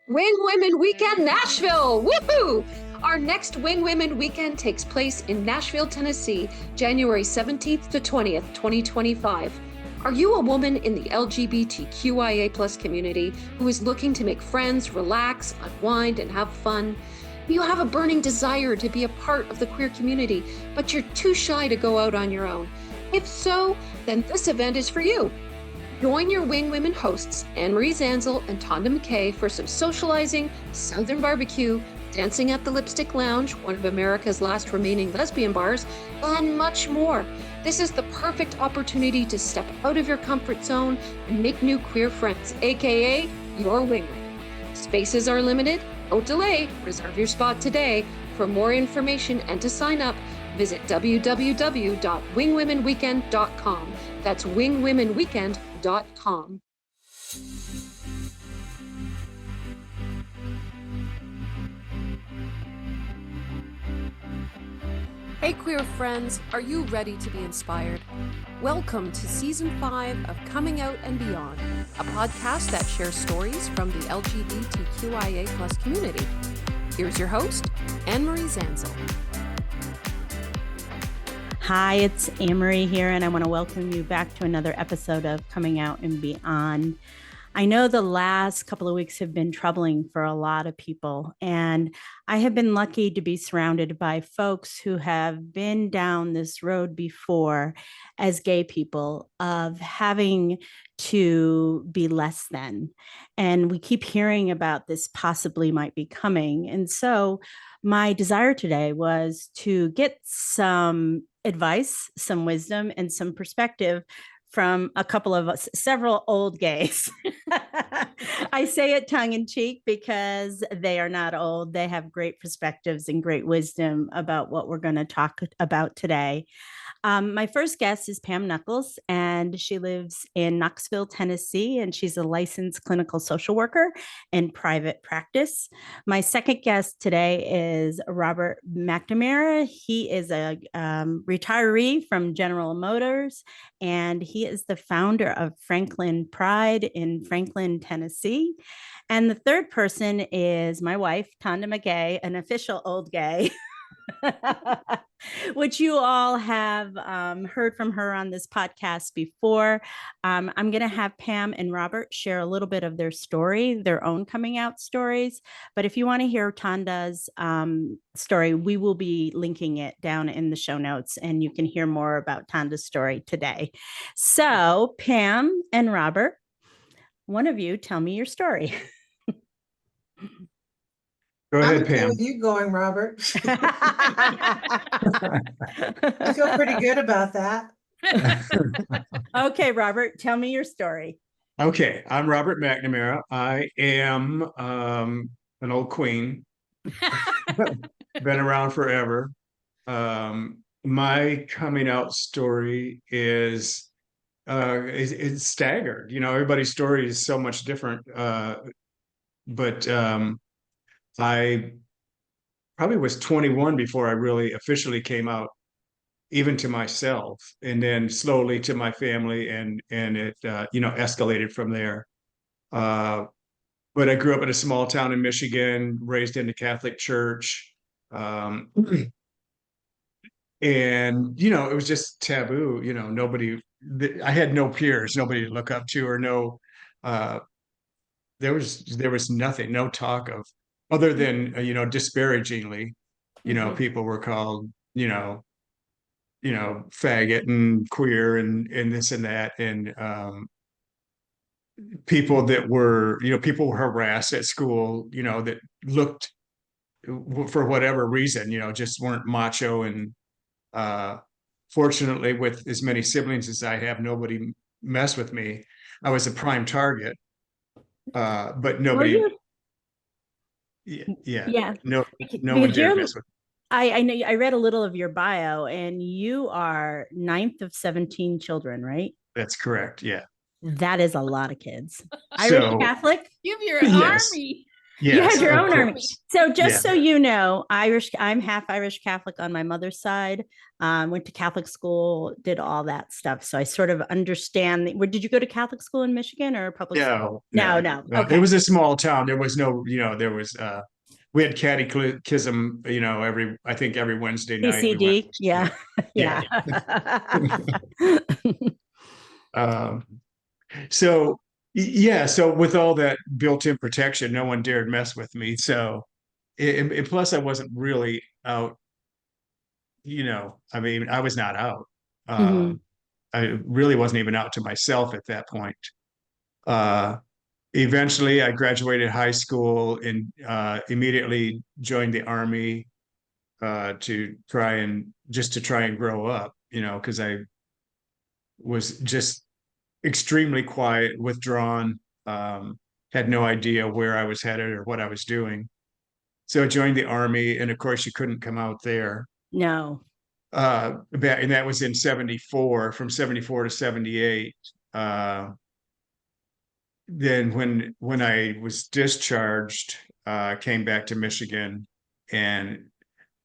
Wing Women Weekend Nashville! Woohoo! Our next Wing Women Weekend takes place in Nashville, Tennessee, January 17th to 20th, 2025. Are you a woman in the LGBTQIA+ community who is looking to make friends, relax, unwind, and have fun? You have a burning desire to be a part of the queer community, but you're too shy to go out on your own. If so, then this event is for you. Join your Wing Women hosts, Anne-Marie Zanzal and Tonda McKay, for some socializing, Southern barbecue, dancing at the Lipstick Lounge, one of America's last remaining lesbian bars, and much more. This is the perfect opportunity to step out of your comfort zone and make new queer friends, aka your Wing Women. Spaces are limited. Don't delay. Reserve your spot today. For more information and to sign up, visit www.wingwomenweekend.com. That's wingwomenweekend.com. Hey queer friends, are you ready to be inspired? Welcome to Season 5 of Coming Out and Beyond, a podcast that shares stories from the LGBTQIA+ community. Here's your host, Anne-Marie Zanzal. Hi, it's Anne-Marie here, and I want to welcome you back to another episode of Coming Out and Beyond. I know the last couple of weeks have been troubling for a lot of people, and I have been lucky to be surrounded by folks who have been down this road before as gay people of having to be less than. And we keep hearing about this possibly might be coming. And so my desire today was to get some advice, some wisdom, and some perspective from a couple of us, several old gays. I say it tongue in cheek because they are not old. They have great perspectives and great wisdom about what we're going to talk about today. My first guest is Pam Nuchols, and she lives in Knoxville, Tennessee, and she's a licensed clinical social worker in private practice. My second guest today is Robert McNamara. He is a retiree from General Motors, and he is the founder of Franklin Pride in Franklin, Tennessee. And the third person is my wife, Tonda McKay, an official old gay. Which you all have heard from her on this podcast before. I'm going to have Pam and Robert share a little bit of their story, their own coming out stories. But if you want to hear Tonda's story, we will be linking it down in the show notes, and you can hear more about Tonda's story today. So Pam and Robert, one of you tell me your story. Go ahead, I'm okay Pam. with you going, Robert. I feel pretty good about that. Okay, Robert, tell me your story. Okay, I'm Robert McNamara. I am an old queen. Been around forever. My coming out story is it's staggered. You know, everybody's story is so much different. But I probably was 21 before I really officially came out, even to myself, and then slowly to my family, and it escalated from there. But I grew up in a small town in Michigan, raised in the Catholic Church, and it was just taboo. I had no peers, nobody to look up to, or no. There was nothing, no talk of, other than disparagingly, people were called faggot and queer and this and that, and people were harassed at school, that looked, for whatever reason, just weren't macho. And fortunately, with as many siblings as I have, nobody messed with me. I was a prime target, but nobody. Yeah. No one dared mess with me. I know I read a little of your bio, and you are 9th of 17 children, right? That's correct. Yeah. That is a lot of kids. So, Irish Catholic? Give your Yes. army. You had Yes, your of own army. course. So just Yeah. so you know, I'm half Irish Catholic on my mother's side. Went to Catholic school, did all that stuff. So I sort of understand. Did you go to Catholic school in Michigan or public school? No. No. Okay. It was a small town. There was no, there was we had catechism, I think every Wednesday night we went. PCD. Yeah. Yeah. Yeah. Um, so yeah, so with all that built-in protection, no one dared mess with me. So plus I wasn't really out, I mean, I was not out. Mhm. I really wasn't even out to myself at that point. Uh, Eventually I graduated high school and immediately joined the Army to try and grow up, because I was just extremely quiet, withdrawn, had no idea where I was headed or what I was doing. So I joined the Army, and of course you couldn't come out there. No. And that was in 74, from 74 to 78. Then when I was discharged, came back to Michigan and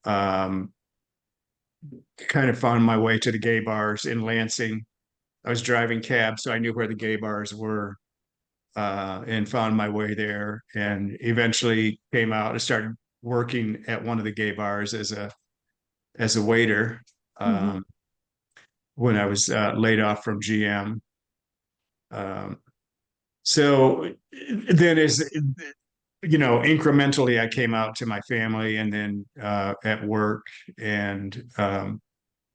um, kind of found my way to the gay bars in Lansing. I was driving cab, so I knew where the gay bars were, and found my way there, and eventually came out and started working at one of the gay bars as a waiter Mhm. when I was laid off from GM. Um, so then incrementally I came out to my family, and then at work, and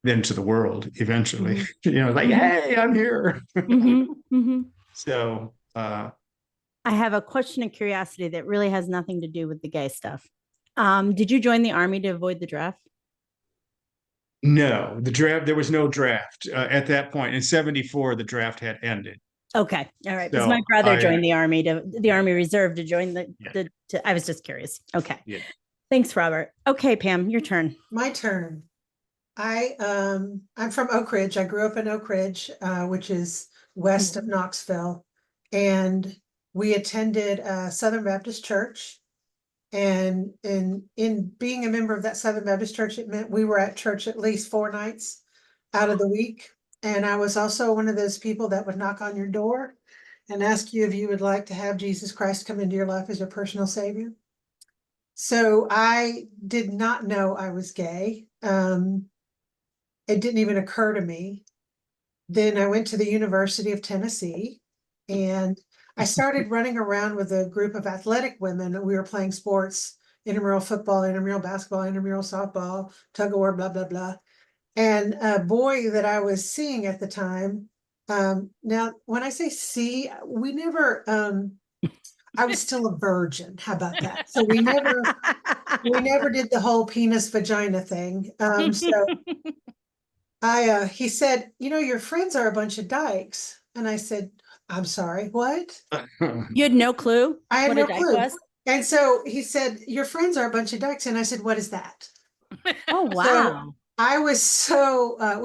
then to the world eventually. Mhm. Like, Mhm. hey, I'm here. Mhm. Mhm. So I have a question of curiosity that really has nothing to do with the gay stuff. Did you join the army to avoid the draft? no, the draft, there was no draft at that point. In 74, the draft had ended. Okay. All right. Because my So brother joined the army the Army Reserve to join Yeah. I was just curious. Okay. Yeah. Thanks, Robert. Okay, Pam, your turn. My turn. I'm from Oak Ridge. I grew up in Oak Ridge, which is west of Knoxville, and we attended Southern Baptist Church. And in being a member of that Southern Baptist Church, it meant we were at church at least 4 nights out of the week. And I was also one of those people that would knock on your door and ask you if you would like to have Jesus Christ come into your life as your personal savior. So I did not know I was gay. It didn't even occur to me. Then I went to the University of Tennessee, and I started running around with a group of athletic women. We were playing sports, intramural football, intramural basketball, intramural softball, tug of war, blah, blah, blah. And a boy that I was seeing at the time, now when I say see, we never, I was still a virgin. How about that? So we never did the whole penis vagina thing. So he said, your friends are a bunch of dykes. And I said, I'm sorry, what? You had no clue I had what no a dyke clue. was? And so he said, your friends are a bunch of dykes. And I said, what is that? Oh, So wow. I was we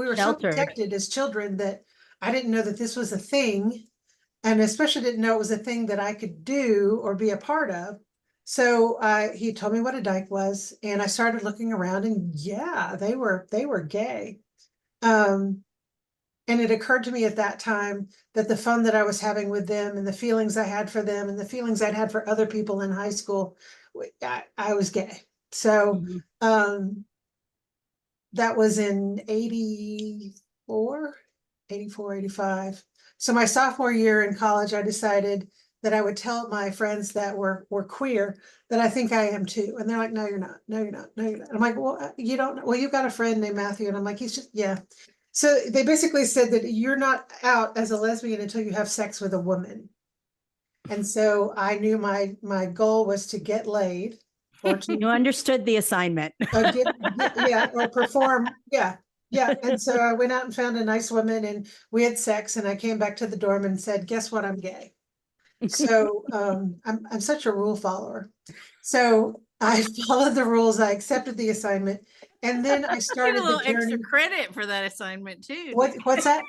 were so Sheltered. protected as children that I didn't know that this was a thing. And especially didn't know it was a thing that I could do or be a part of. So he told me what a dyke was, and I started looking around, and yeah, they were gay. And it occurred to me at that time that the fun that I was having with them and the feelings I had for them and the feelings I'd had for other people in high school, I was gay. So Mhm. That was in 84, 85. So my sophomore year in college, I decided that I would tell my friends that were queer that I think I am too. And they're like, no, you're not. No, you're not. No, you're not. I'm like, well, you don't know. Well, you've got a friend named Matthew. And I'm like, he's just, yeah. So they basically said that you're not out as a lesbian until you have sex with a woman. And so I knew my goal was to get laid or to You understood the assignment. or perform. Yeah. And so I went out and found a nice woman, and we had sex, and I came back to the dorm and said, guess what? I'm gay. So I'm such a rule follower. So I followed the rules. I accepted the assignment, and then I Get started a little the journey. extra credit for that assignment too. What's that?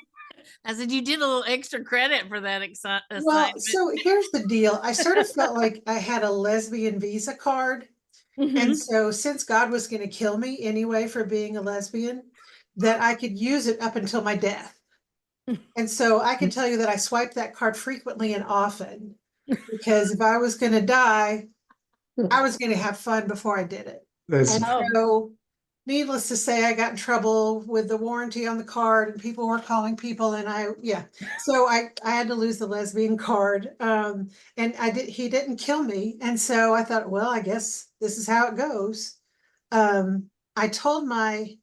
I said, you did a little extra credit for that Well, assignment. so here's the deal. I sort of felt like I had a lesbian visa card. Mhm. And so since God was going to kill me anyway for being a lesbian, that I could use it up until my death. And so I can tell you that I swiped that card frequently and often, because if I was going to die, I was going to have fun before I did it. That's And Oh. so, needless to say, I got in trouble with the warranty on the card, and people were calling people, and so I had to lose the lesbian card. And he didn't kill me, and so I thought, well, I guess this is how it goes. I told I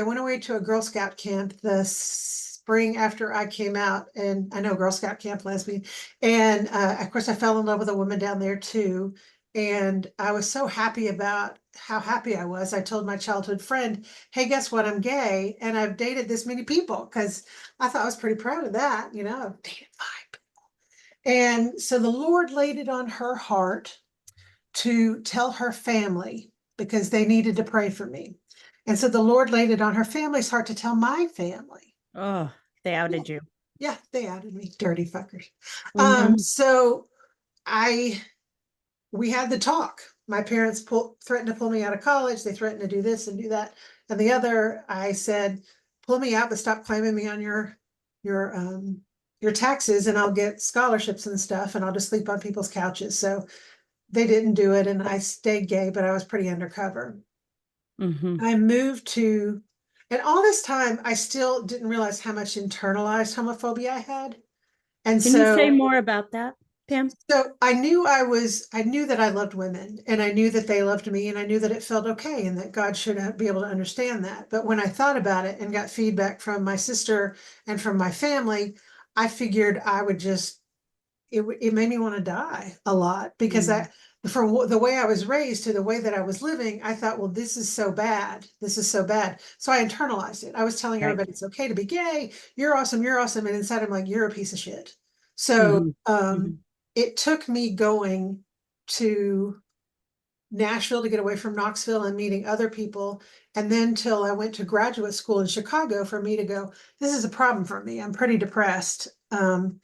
went away to a Girl Scout camp the spring after I came out, and I know Girl Scout camp lesbian, and of course I fell in love with a woman down there too. And I was so happy about how happy I was. I told my childhood friend, hey, guess what? I'm gay, and I've dated this many people, because I thought I was pretty proud of that. I've dated 5 people. And so the Lord laid it on her heart to tell her family, because they needed to pray for me. And so the Lord laid it on her family's heart to tell my family. Oh, they outed you. Yeah, they outed me, dirty fuckers. Mhm. So we had the talk. My parents threatened to pull me out of college. They threatened to do this and do that and the other. I said, pull me out, but stop claiming me on your taxes, and I'll get scholarships and stuff, and I'll just sleep on people's couches. So they didn't do it, and I stayed gay, but I was pretty undercover. Mhm. I moved and all this time I still didn't realize how much internalized homophobia I had. And Can you say more about that, Pam? so I knew that I loved women, and I knew that they loved me, and I knew that it felt okay, and that God should be able to understand that. But when I thought about it and got feedback from my sister and from my family, I figured I would it made me want to die a lot, because from the way I was raised to the way that I was living, I thought, well, this is so bad. This is so bad. So I internalized it. I was telling Right. everybody it's okay to be gay. You're awesome. You're awesome. And inside I'm like, you're a piece of shit. So it took me going to Nashville to get away from Knoxville and meeting other people. And then till I went to graduate school in Chicago for me to go, this is a problem for me. I'm pretty depressed. And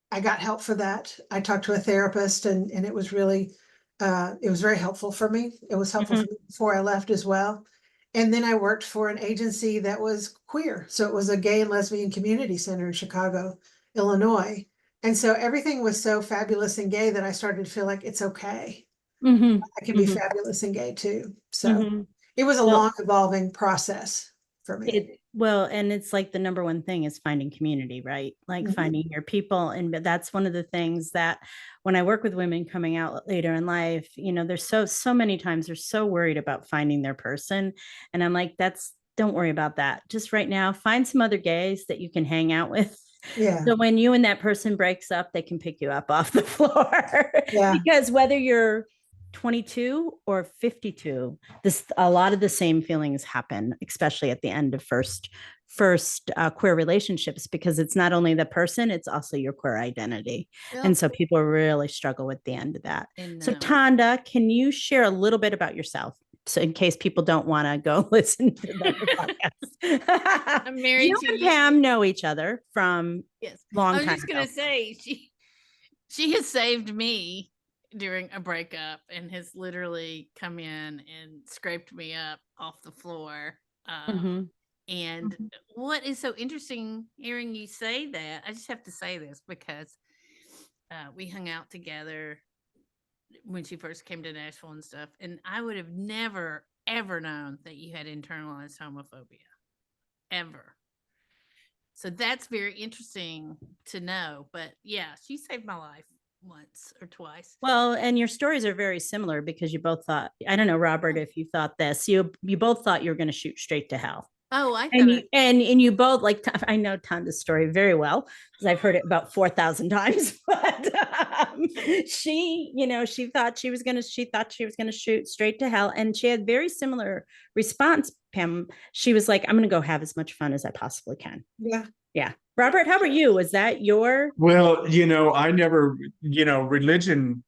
I got help for that. I talked to a therapist, and it was really it was very helpful for me. It was helpful for me before I left as well. And then I worked for an agency that was queer. So it was a gay and lesbian community center in Chicago, Illinois. And so everything was so fabulous and gay that I started to feel like it's okay. Mhm. I can be fabulous and gay too. So it was a Well, long evolving process for me. And it's like the number one thing is finding community, right? Like finding your people. And that's one of the things that when I work with women coming out later in life, there's so many times they're so worried about finding their person. And I'm like, don't worry about that. Just right now, find some other gays that you can hang out with. Yeah. So when you and that person breaks up, they can pick you up off the floor. Yeah. Because whether you're 22 or 52, a lot of the same feelings happen, especially at the end of first queer relationships, because it's not only the person, it's also your queer identity. Yep. And so people really struggle with the end of that. So Tonda, can you share a little bit about yourself? So in case people don't want to go listen to the podcast. I'm married you to and you. Pam know each other from long time I was just ago. going to say, she has saved me during a breakup and has literally come in and scraped me up off the floor. And what is so interesting hearing you say that, I just have to say this because we hung out together when she first came to Nashville and stuff, and I would have never, ever known that you had internalized homophobia, ever. So that's very interesting to know. But yeah, she saved my life once or twice. Well, and your stories are very similar because you both thought, I don't know, Robert, if you thought this, you both thought you were going to shoot straight to hell. Oh, I thought and you both, like, I know Tonda's story very well because I've heard it about 4,000 times. But she thought she was going to shoot straight to hell, and she had very similar response. Pam, she was like, "I'm going to go have as much fun as I possibly can." Yeah. Robert, how about you? Was that your? Well, I never, religion,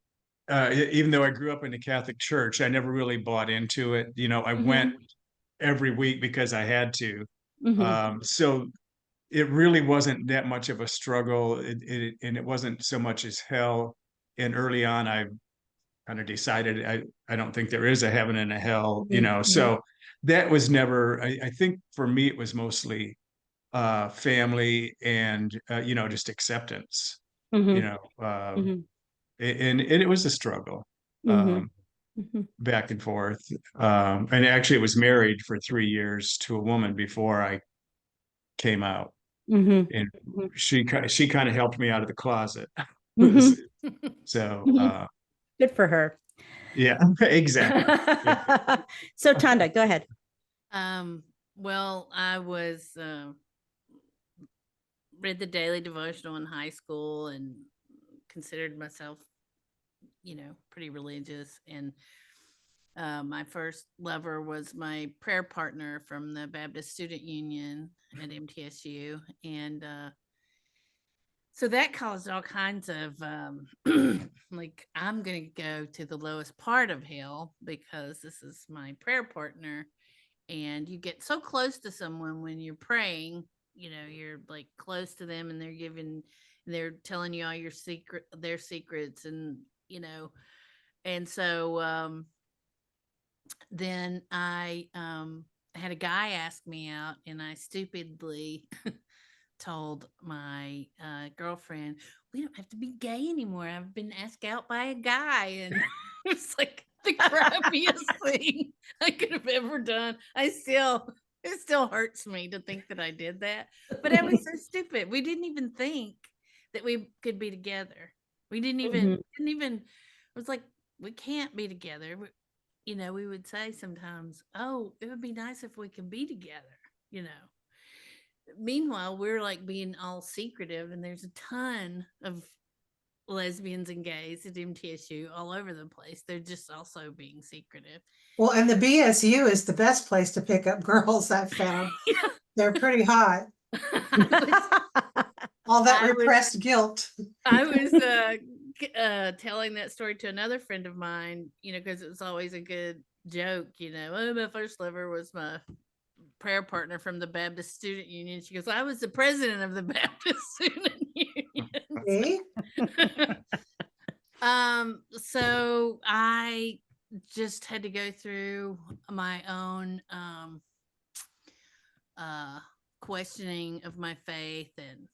even though I grew up in the Catholic Church, I never really bought into it. I went every week because I had to. So it really wasn't that much of a struggle, and it wasn't so much as hell. And early on, I kind of decided I don't think there is a heaven and a hell, So that was never. I think for me it was mostly family and just acceptance, and it was a struggle. Back and forth. And actually, it was married for 3 years to a woman before I came out, and she kind of helped me out of the closet. So, good for her. Yeah, exactly. Yeah. So, Tonda, go ahead. Well, I was read the daily devotional in high school and considered myself, pretty religious. And my first lover was my prayer partner from the Baptist Student Union at MTSU. And so that caused all kinds of like, I'm going to go to the lowest part of hell because this is my prayer partner. And you get so close to someone when you're praying, you're like close to them, and they're telling you all their secrets, and and so then I had a guy ask me out, and I stupidly told my girlfriend, we don't have to be gay anymore. I've been asked out by a guy. And it's like the crappiest thing I could have ever done. It still hurts me to think that I did that. But I was so stupid. We didn't even think that we could be together. We didn't even, it was like, we can't be together. We would say sometimes, oh, it would be nice if we could be together, Meanwhile, we're like being all secretive, and there's a ton of lesbians and gays at MTSU all over the place. They're just also being secretive. Well, and the BSU is the best place to pick up girls, I've found. Yeah. They're pretty hot. All that repressed guilt. I was telling that story to another friend of mine, because it was always a good joke, oh, my first lover was my prayer partner from the Baptist Student Union. She goes, I was the president of the Baptist Student Union. So I just had to go through my own questioning of my faith, and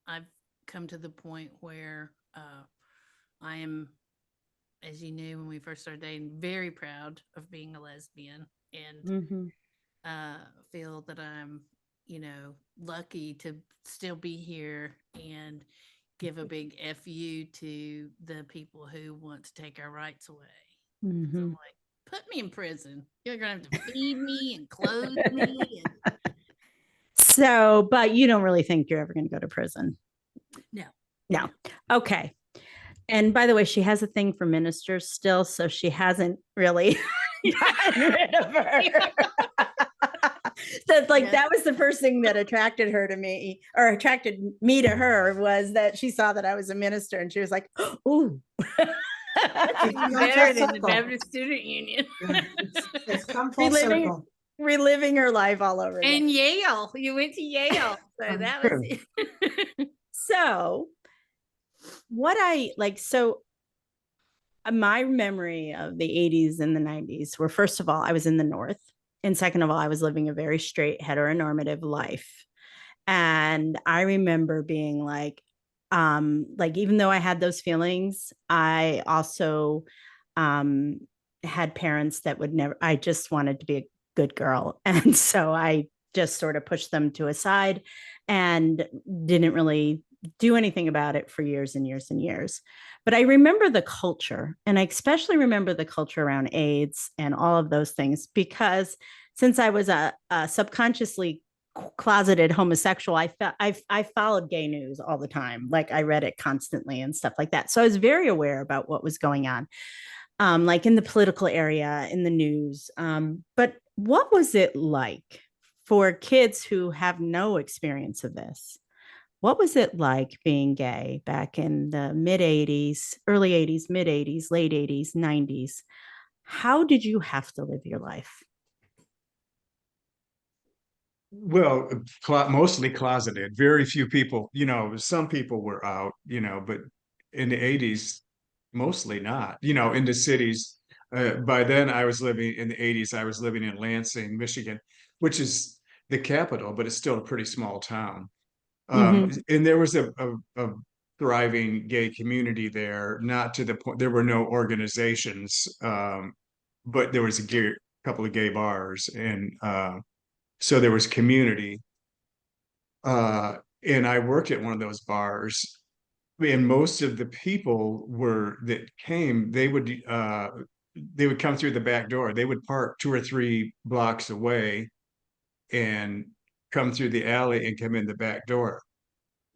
I've come to the point where I am, as you knew when we first started dating, very proud of being a lesbian, and feel that I'm, lucky to still be here, and give a big FU to the people who want to take our rights away. So I'm like, put me in prison. You're going to have to feed me and clothe me. So, but you don't really think you're ever going to go to prison? No. Okay. And by the way, she has a thing for ministers still, so she hasn't really gotten rid of her. So like, that was the first thing that attracted her to me, or attracted me to her, was that she saw that I was a minister, and she was like, "Ooh." Better than the Baptist Student Union. It's come full circle. Reliving her life all over again. And Yale. You went to Yale. So that was it. So what I like, my memory of the 80s and the 90s were, first of all, I was in the North. And second of all, I was living a very straight heteronormative life. And I remember being like, even though I had those feelings, I also had parents that would never, I just wanted to be a good girl. And so I just sort of pushed them to a side and didn't really do anything about it for years and years and years. But I remember the culture, and I especially remember the culture around AIDS and all of those things, because since I was a subconsciously closeted homosexual, I followed gay news all the time. Like, I read it constantly and stuff like that. So I was very aware about what was going on, like in the political area, in the news. But what was it like for kids who have no experience of this? What was it like being gay back in the mid 80s, early 80s, mid 80s, late 80s, 90s? How did you have to live your life? Well, mostly closeted. Very few people, some people were out, but in the 80s, mostly not, in the cities. By then, I was living in the 80s, I was living in Lansing, Michigan, which is the capital, but it's still a pretty small town. And there was a thriving gay community there, not to the point, there were no organizations, but there was couple of gay bars. And so there was community. And I worked at one of those bars, and most of the people that came, they would come through the back door. They would park 2 or 3 blocks away and come through the alley and come in the back door.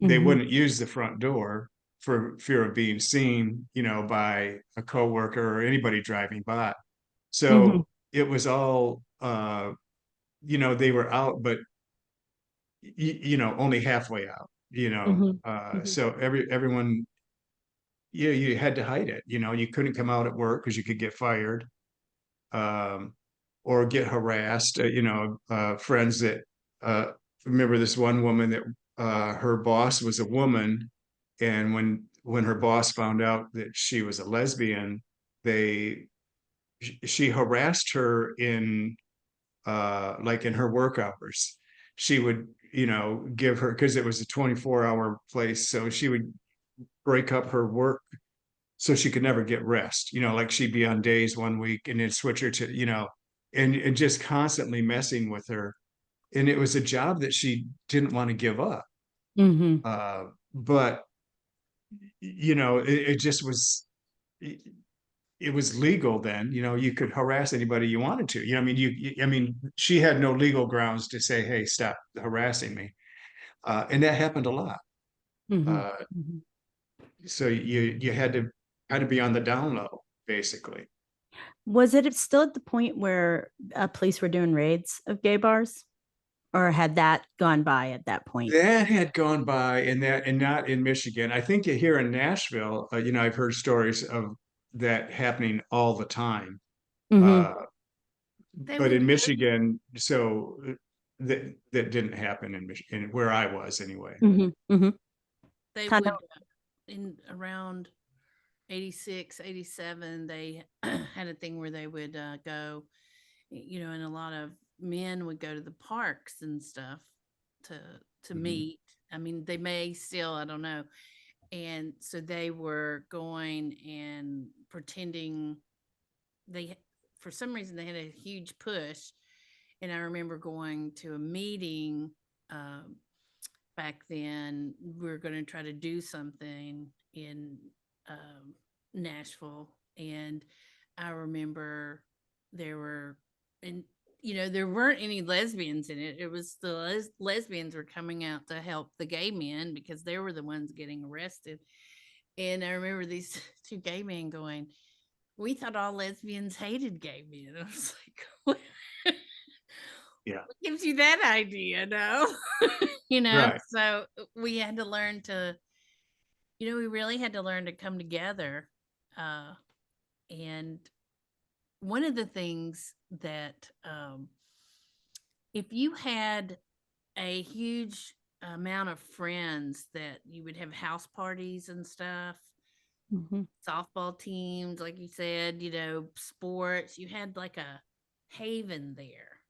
They wouldn't use the front door for fear of being seen, by a coworker or anybody driving by. So it was all, they were out, but only halfway out, so everyone, you had to hide it, you couldn't come out at work because you could get fired, or get harassed. Friends that, remember this one woman that, her boss was a woman, and when her boss found out that she was a lesbian, she harassed her in, like in her work hours. She would, give her, because it was a 24-hour place, so she would break up her work so she could never get rest. Like she'd be on days one week and then switch her to, and just constantly messing with her. And it was a job that she didn't want to give up. But it just was, it was legal then. You could harass anybody you wanted to. I mean, she had no legal grounds to say, "Hey, stop harassing me," and that happened a lot. So you had to be on the down low, basically. Was it still at the point where police were doing raids of gay bars, or had that gone by at that point? That had gone by, and not in Michigan. I think here in Nashville, I've heard stories of that happening all the time. But in Michigan, so that didn't happen in Michigan, where I was anyway. They would, in around 86, 87, they had a thing where they would go, and a lot of men would go to the parks and stuff to meet. I mean, they may still, I don't know. And so they were going and pretending for some reason, they had a huge push. And I remember going to a meeting back then. We were going to try to do something in Nashville. And I remember there weren't any lesbians in it. It was the lesbians were coming out to help the gay men because they were the ones getting arrested. And I remember these 2 gay men going, "We thought all lesbians hated gay men." I was like, "What? Yeah. What gives you that idea?" No, Right. So we had to learn to, we really had to learn to come together. And one of the things that, if you had a huge amount of friends, that you would have house parties and stuff, softball teams, like you said, sports, you had like a haven there,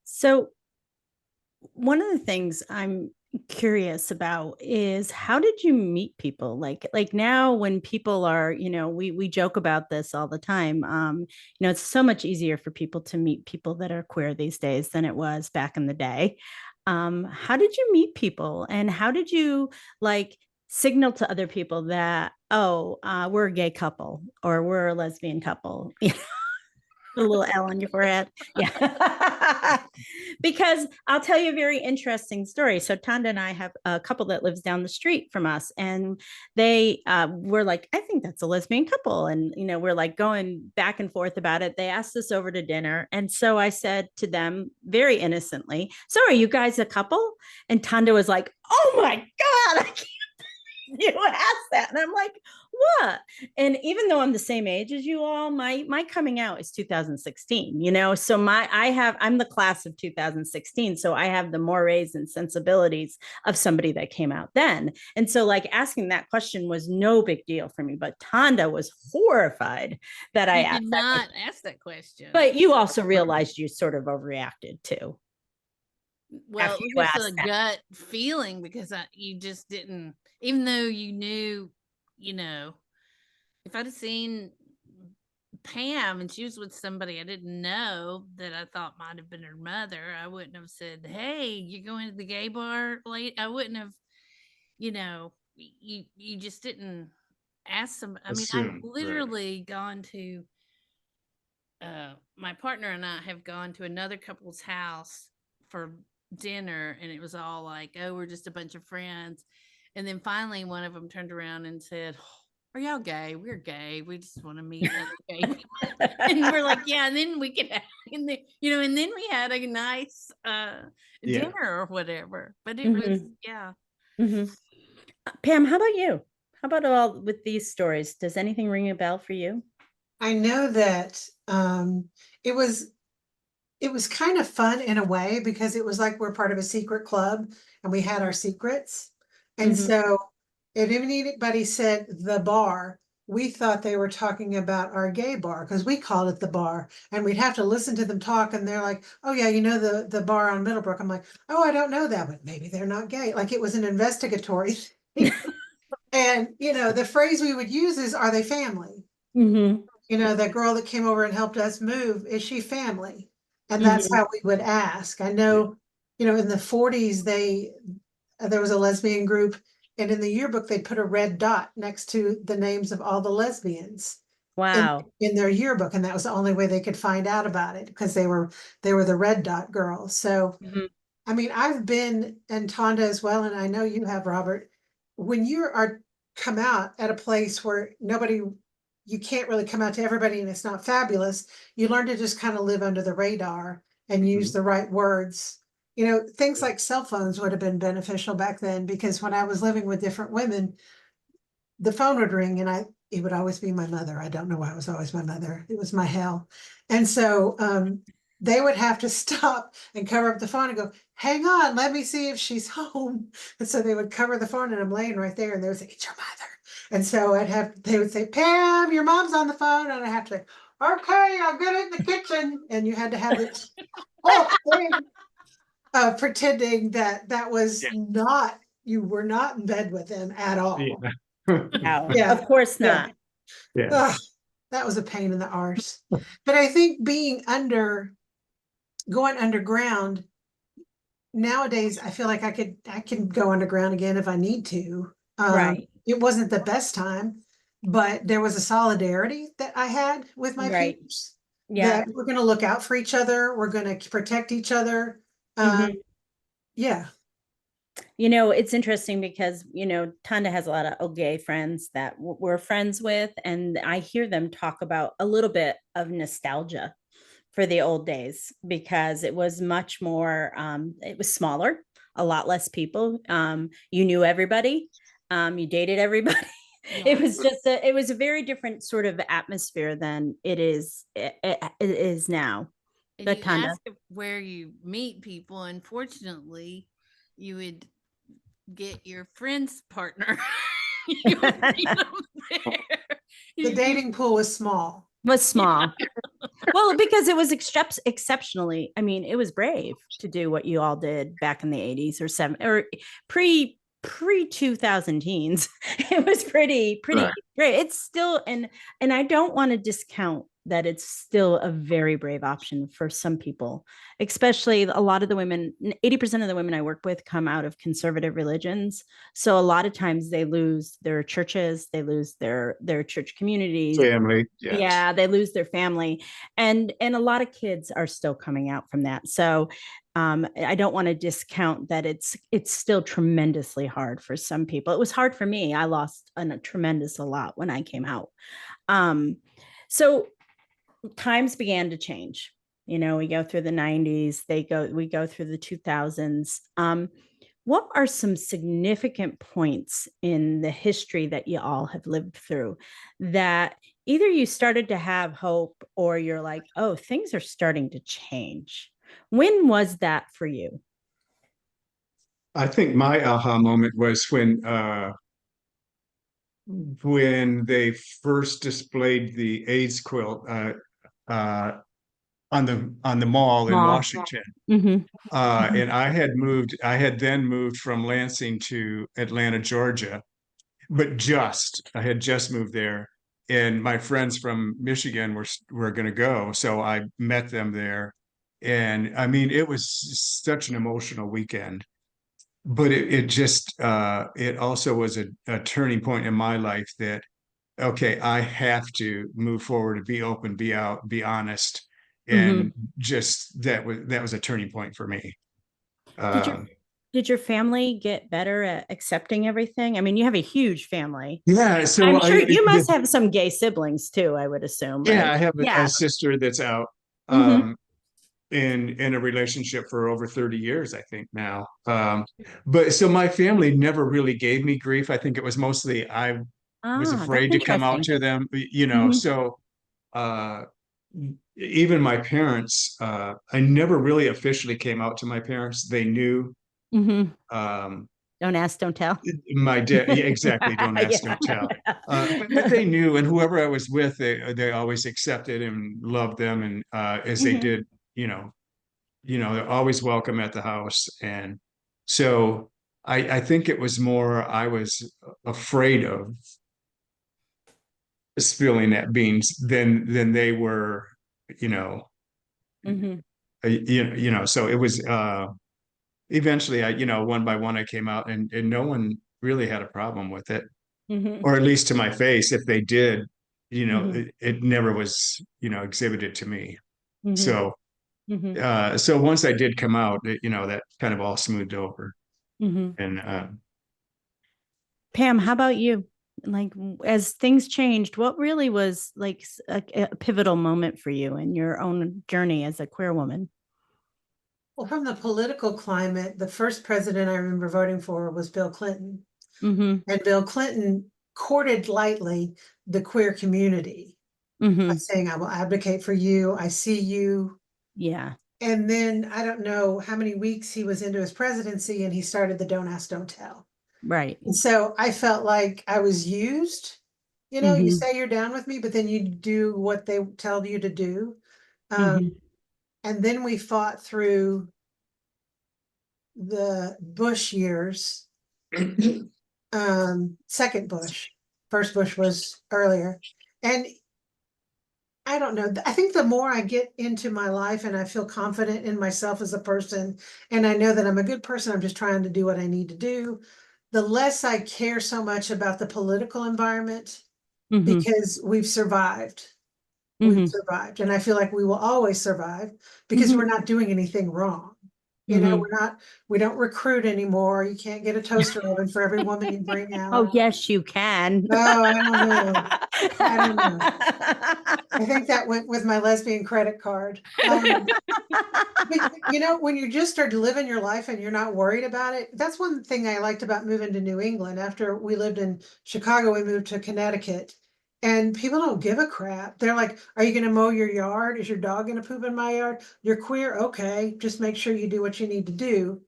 So one of the things I'm curious about is, how did you meet people? Like now when people are, we joke about this all the time. It's so much easier for people to meet people that are queer these days than it was back in the day. How did you meet people, and how did you signal to other people that, we're a gay couple or we're a lesbian couple? A little L on your forehead. Yeah. Because I'll tell you a very interesting story. So Tonda and I have a couple that lives down the street from us, and they were like, "I think that's a lesbian couple." And, we're like going back and forth about it. They asked us over to dinner. And so I said to them very innocently, "So are you guys a couple?" And Tonda was like, "Oh my God, I can't you asked that." And I'm like, what? And even though I'm the same age as you all, my coming out is 2016, you know, so I'm the class of 2016, so I have the mores and sensibilities of somebody that came out then. And so like asking that question was no big deal for me, but Tonda was horrified that I You asked did that not question. ask that question. But you also realized you sort of overreacted too. Well, After it you was just a asked that. gut feeling because you just didn't, even though you knew, if I'd have seen Pam and she was with somebody I didn't know that I thought might have been her mother, I wouldn't have said, "Hey, you're going to the gay bar late." I wouldn't have, you just didn't ask some. I mean, I've Assume, right. literally gone to my partner and I have gone to another couple's house for dinner, and it was all like, "Oh, we're just a bunch of friends." And then finally, one of them turned around and said, "Are y'all gay? We're gay. We just want to meet other gay people." And we're like, "Yeah." And then we could, and then, and then we had a nice dinner or whatever. But it was, yeah. Pam, how about you? How about all with these stories? Does anything ring a bell for you? I know that it was kind of fun in a way because it was like we're part of a secret club and we had our secrets. And so if anybody said the bar, we thought they were talking about our gay bar because we called it the bar, and we'd have to listen to them talk, and they're like, "Oh yeah, you know the bar on Middlebrook." I'm like, "Oh, I don't know that, but maybe they're not gay." Like it was an investigatory thing. And the phrase we would use is, "Are they family?" That girl that came over and helped us move, is she family? And that's how we would ask. I know, in the 40s, there was a lesbian group, and in the yearbook, they'd put a red dot next to the names of all the lesbians. Wow. In their yearbook, and that was the only way they could find out about it because they were the red dot girls. So, I mean, I've been in Tonda as well, and I know you have, Robert. When you are come out at a place where you can't really come out to everybody and it's not fabulous, you learn to just kind of live under the radar and use the right words. Things like cell phones would have been beneficial back then, because when I was living with different women, the phone would ring and it would always be my mother. I don't know why it was always my mother. It was my hell. And so they would have to stop and cover up the phone and go, "Hang on, let me see if she's home." And so they would cover the phone, and I'm laying right there, and they would say, "It's your mother." And so they would say, "Pam, your mom's on the phone." And I have to say, "Okay, I'll get it in the kitchen." And you had to have this whole thing of pretending that was not, you were not in bed with them at all. No, Yeah. of course not. Yeah. Ugh, that was a pain in the arse. But I think going underground nowadays, I feel like I can go underground again if I need to. Right. It wasn't the best time, but there was a solidarity that I had with my Right. peers. Yeah. That we're going to look out for each other. We're going to protect each other. Yeah. It's interesting because, Tonda has a lot of gay friends that we're friends with, and I hear them talk about a little bit of nostalgia for the old days because it was much more, it was smaller, a lot less people. You knew everybody, you dated everybody. It was just it was a very different sort of atmosphere than it is now. And But you Tonda. ask where you meet people. Unfortunately, you would get your friend's partner. You would meet them there. The dating pool was small. Was small. Well, because it was exceptionally, I mean, it was brave to do what you all did back in the 80s or pre 2000 teens. It was pretty Right. great. It's still, and I don't want to discount that it's still a very brave option for some people, especially a lot of the women. 80% of the women I work with come out of conservative religions. So a lot of times they lose their churches, they lose their church communities. Family. Yes. Yeah, they lose their family. And a lot of kids are still coming out from that. So I don't want to discount that it's still tremendously hard for some people. It was hard for me. I lost a tremendous a lot when I came out. So times began to change. We go through the 90s, we go through the 2000s. what are some significant points in the history that you all have lived through that either you started to have hope or you're like, oh, things are starting to change? When was that for you? I think my aha moment was when they first displayed the AIDS quilt uh, on the mall in Mall. Washington. Mm-hmm. And I had then moved from Lansing to Atlanta, Georgia, but I had just moved there. And my friends from Michigan were going to go. So I met them there. And I mean, it was such an emotional weekend, but it also was a turning point in my life that, okay, I have to move forward and be open, be out, be honest. Mm-hmm. And just that was a turning point for me. Did your Um, did your family get better at accepting everything? I mean, you have a huge family. yeah, so I'm sure you must have some gay siblings too, I would assume, right? I have a Yeah. sister that's out Mm-hmm. um, in a relationship for over 30 years, I think now. But so my family never really gave me grief. I think it was mostly I was That's afraid to come out interesting. to them, you know. Mm-hmm. So uh, even my parents, I never really officially came out to my parents. They knew. Mm-hmm. Um, Don't ask, don't tell. my dad, yeah, exactly. Don't ask, don't tell. But they knew, and whoever I was with, they always accepted and loved them, and as they Mm-hmm. did, they're always welcome at the house. And so I think it was more I was afraid of spilling that beans than they were, you know, Mm-hmm. so it was eventually one by one I came out, and no one really had a problem with it, Mm-hmm. or at least to my face. If they did, Mm-hmm. it never was, exhibited to me. Mm-hmm. So Mm-hmm. so once I did come out, that kind of all smoothed over. Mm-hmm. And Pam, how about you? Like, as things changed, what really was like a pivotal moment for you in your own journey as a queer woman? Well, from the political climate, the first president I remember voting for was Bill Clinton. Mm-hmm. And Bill Clinton courted lightly the queer community by Mm-hmm. saying, I will advocate for you. I see you. Yeah. And then I don't know how many weeks he was into his presidency and he started the Don't Ask, Don't Tell. Right. And so I felt like I was used. You Mm-hmm. say you're down with me, but then you do what they tell you to do. Mm-hmm. And then we fought through the Bush years. Second Bush. First Bush was earlier. And I don't know. I think the more I get into my life and I feel confident in myself as a person, and I know that I'm a good person, I'm just trying to do what I need to do, the less I care so much about the political environment, Mm-hmm. because we've survived. Mm-hmm. We've survived. And I feel like we will always survive because Mm-hmm. we're not doing anything wrong. Mm-hmm. We don't recruit anymore. You can't get a toaster oven for every woman you bring out. Oh, yes, you can. Oh, I don't know. I don't know. I think that went with my lesbian credit card. But, when you just start living your life and you're not worried about it, that's one thing I liked about moving to New England. After we lived in Chicago, we moved to Connecticut. And people don't give a crap. They're like, are you going to mow your yard? Is your dog going to poop in my yard? You're queer? Okay, just make sure you do what you need to do.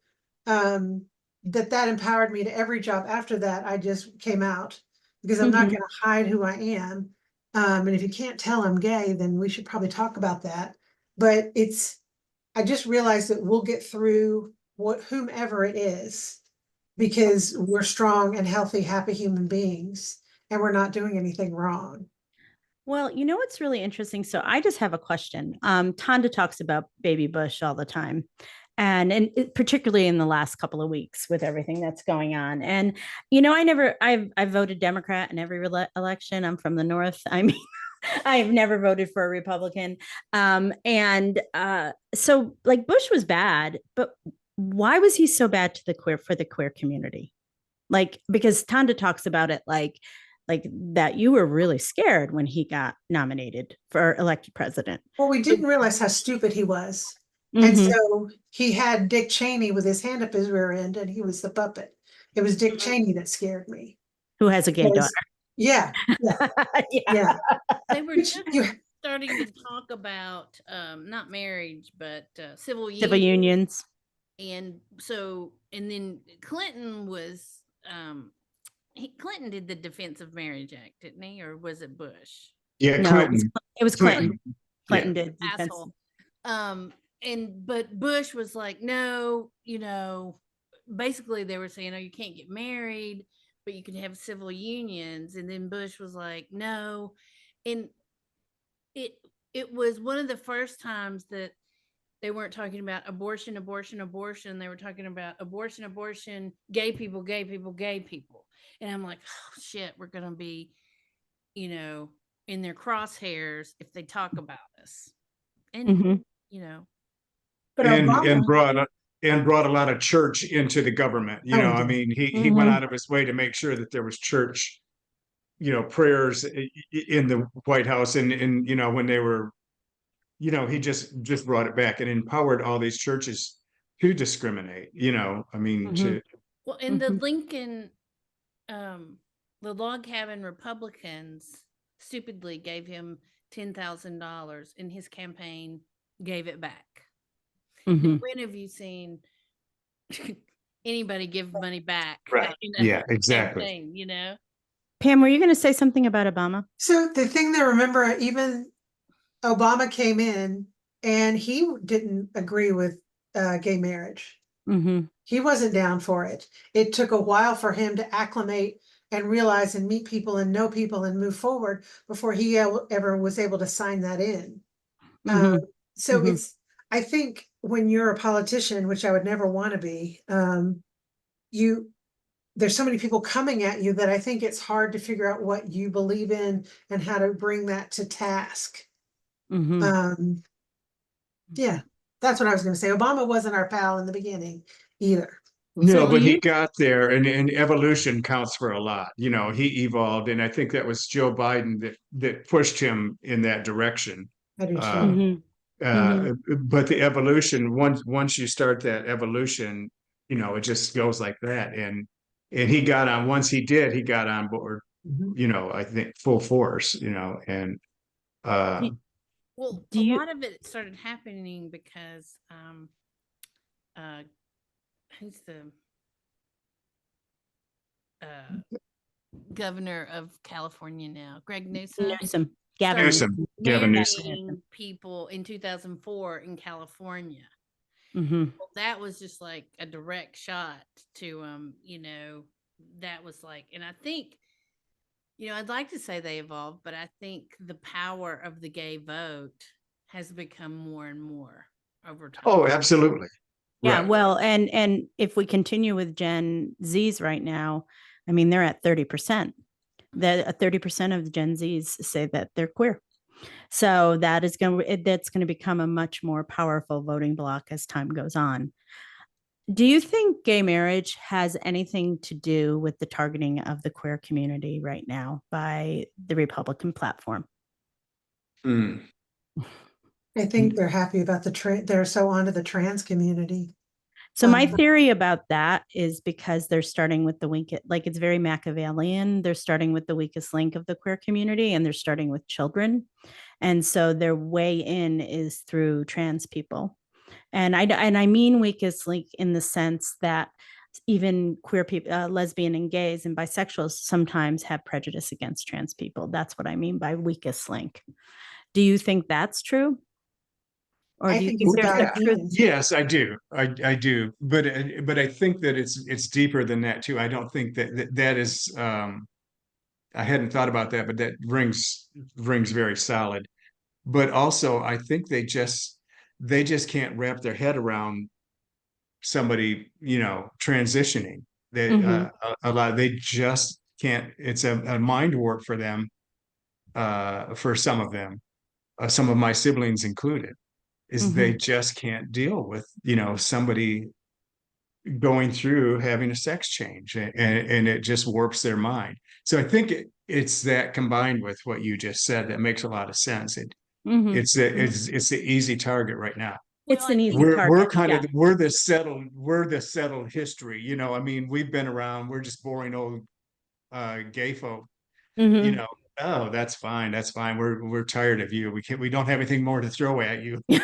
That empowered me to every job after that. I just came out because I'm not Mm-hmm. going to hide who I am. And if you can't tell I'm gay, then we should probably talk about that. But I just realized that we'll get through whomever it is because we're strong and healthy, happy human beings. And we're not doing anything wrong. Well, you know what's really interesting? So I just have a question. Tonda talks about baby Bush all the time. And particularly in the last couple of weeks with everything that's going on. And, I've voted Democrat in every election. I'm from the North. I mean, I've never voted for a Republican. So like Bush was bad, but why was he so bad for the queer community? Like, because Tonda talks about it like that you were really scared when he got nominated for elected president. Well, we didn't realize how stupid he was. And Mhm. so he had Dick Cheney with his hand up his rear end, and he was the puppet. It was Dick Cheney that scared me. Who has a gay daughter? Yeah, yeah, Yeah. yeah. They were Which just you, starting to talk about not marriage, but civil Civil unions. And so, and then Clinton was, Clinton did the Defense of Marriage Act, didn't he? Or was it Bush? Yeah, No, Clinton. it was Clinton. Clinton Yeah. did defense. Asshole. But Bush was like, no, basically they were saying, oh, you can't get married, but you can have civil unions. And then Bush was like, no. And it was one of the first times that they weren't talking about abortion, abortion, abortion. They were talking about abortion, abortion, gay people, gay people, gay people. And I'm like, oh shit, we're gonna be, in their crosshairs if they talk about us. And Mhm. but and Obama, brought a lot of church into the government. Oh, he I did. mean, he went out of his way to make sure that there was church, prayers in the White House, and when they were, he just brought it back and empowered all these churches to discriminate. I mean, to Well, in the Mhm. Lincoln, the log cabin Republicans stupidly gave him $10,000, and his campaign gave it back. Mhm. When have you seen anybody give money back? Right. Yeah, exactly. Campaign, Pam, were you going to say something about Obama? So the thing to remember, even Obama came in and he didn't agree with gay marriage. Mhm. He wasn't down for it. It took a while for him to acclimate and realize and meet people and know people and move forward before he ever was able to sign that in. Mhm. So Mhm. I think when you're a politician, which I would never want to be, there's so many people coming at you that I think it's hard to figure out what you believe in and how to bring that to task. Mhm. Yeah, that's what I was going to say. Obama wasn't our pal in the beginning either. No, So but he got there, and evolution counts for a lot. He evolved, and I think that was Joe Biden that pushed him in that direction. I do Uh, too. but the evolution, once you start that evolution, it just goes like that. And he got on. Once he did, he got on board. I think full force. And Well, Do a you- lot of it started happening because who's the governor of California now? Greg Newsom. Newsom, Gavin started Gavin Newsom. marrying people in 2004 in California. Mhm. Well, that was just like a direct shot to that was like, and I think, I'd like to say they evolved, but I think the power of the gay vote has become more and more over time. oh, absolutely. Yeah, Right. well, and if we continue with Gen Zs right now, I mean, they're at 30%. That 30% of the Gen Zs say that they're queer. So that's going to become a much more powerful voting bloc as time goes on. Do you think gay marriage has anything to do with the targeting of the queer community right now by the Republican platform? Mm. I think they're happy about they're so onto the trans community. So my theory about that is because they're starting with the weakest, like it's very Machiavellian. They're starting with the weakest link of the queer community, and they're starting with children. And so their way in is through trans people. And I mean weakest link in the sense that even queer people, lesbian and gays and bisexuals sometimes have prejudice against trans people. That's what I mean by weakest link. Do you think that's true? Or I do you think think it's there's about a truth? opinions. Yes, I do. I do. But I think that it's deeper than that too. I don't think that is. I hadn't thought about that, but that rings very solid. But also, I think they just can't wrap their head around somebody transitioning. A lot, they just can't. It's a mind warp for them. For some of them, some of my siblings included, is they just can't deal with somebody going through having a sex change, and it just warps their mind. So I think it's that combined with what you just said that makes a lot of sense. It's the easy target right now. It's an easy we're target. kind Yeah. of we're the settled history, you know. I mean, we've been around, we're just boring old gay folk, you know. Oh, that's fine, we're tired of you, we don't have anything more to throw at you. Well,